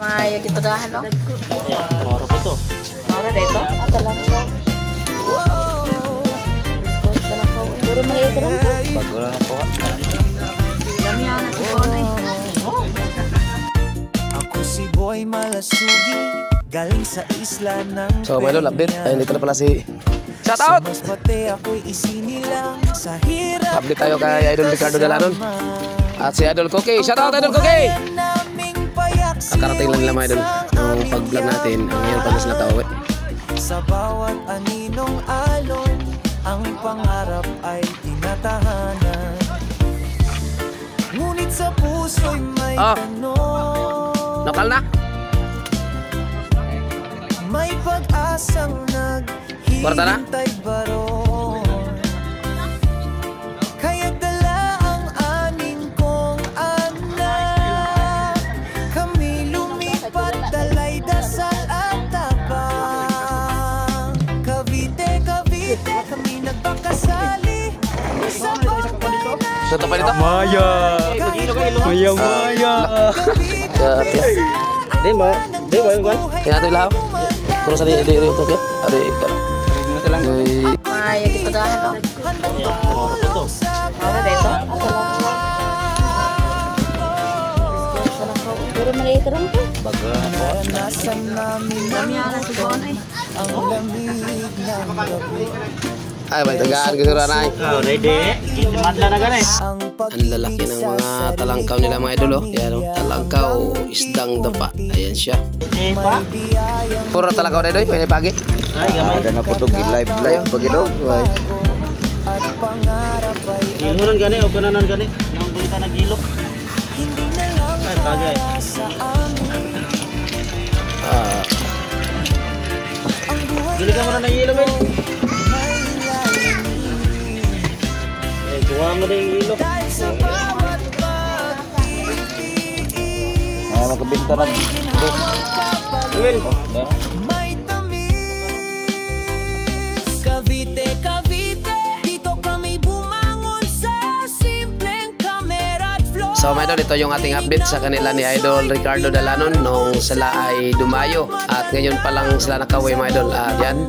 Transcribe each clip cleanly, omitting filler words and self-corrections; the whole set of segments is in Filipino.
Mayo dito dahan, no? Moro pa to. Moro dito? Ata lang ko. Puro mga ito lang to. Bago lang ako. Dami yan na si Bonay. Ako si Boy Malasugi, galing sa isla ng So, may idol, update. Ayun, dito na pala si shoutout! Mas pati ako'y isinilang sa hirap. Update tayo kay Idol Ricardo Dalanon. At si Idol Cookie. Shoutout, Idol Cookie! Kakarating lang nila mga idol. Ang pag-vlog natin, ang ngayon pa na sila tao. Sa bawat aninong alon, ang pangarap ay tinatahanan. Ngunit sa puso'y may tanong. Nakal na? May pag-asang naghihintay ba ron? Kaya dala ang aning kong anak. Kami lumipat, dalay dasal at tabang. Cavite, Cavite, kami nagpakasali sa pagkanan. Shoutout pa dito? Maya! Maya, Maya! Di ba? Di ba yung kwan? Kaya ito ilaw? Kung saan yung ito kaya? Ada ikan. Mayo dito dahan, no? Moro pa to. Moro dito? Ata lang ko. Puro mga ito lang to. Bago lang ako. Naranasan namin Dami yan na si Bonay. ang lamig ng gabi. Ay, may tagaan ko na ay. Oh, ready? Itimanda na ganun eh. Ang lalaki ng mga talangkaw nila mga idol. Yan o, talangkaw, isdang dapa. Ayan siya. Eh pa? Puro talangkaw na idol, may pagi. Ay, gamay. Ada na po ito, live pagi daw. Gilunan gani o kananan gani. Nang bulita na gilok. Ay, bagay. Gili ka mo na ng ilok eh. Eh, gawa mo na yung ilok. Ay, magkabinta na. Gawin. Cavite, Cavite, dito kami bumangon sa simpleng camera at flow. So mga idol, ito yung ating update sa kanila ni Idol Ricardo Dalanon nung sila ay dumayo. At ngayon pa lang sila nakauwi mga idol. At yan,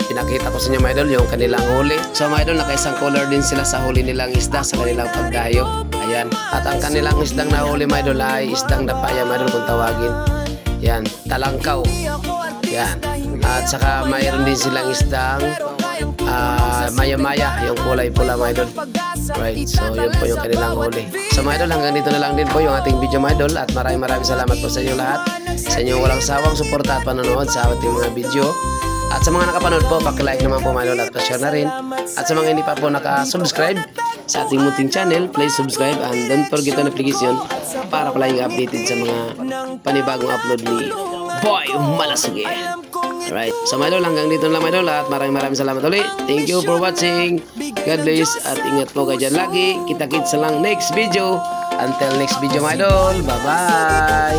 pinakita ko sa inyo mga idol yung kanilang huli. So mga idol, nakaisang color din sila sa huli nilang isda sa kanilang pagdayo. Ayan. At ang kanilang isdang nahuli mga idol ay isdang dapaya mga idol kung tawagin. Yan, talangkaw. Yan. At saka mayroon din silang isdang maya-maya, yung kulay pula mga idol. Right, so yun po yung kanilang huli. So mga idol, hanggang dito na lang din po yung ating video mga idol. At maraming salamat po sa inyo lahat. Sa inyong walang sawang suporta at panonood sa ating mga video. At sa mga nakapanood po, paki-like naman po mga idol at pa-share na rin. At sa mga hindi pa po naka-subscribe sa ating munting channel, please subscribe and don't forget the notification para pala yung updated sa mga panibagong upload ni Boy Malasugi. Alright, so mga idol, hanggang dito na lang mga idol at maraming salamat ulit. Thank you for watching. God bless at ingat po kayo dyan lagi. Kita-kits lang next video. Until next video mga idol. Bye-bye!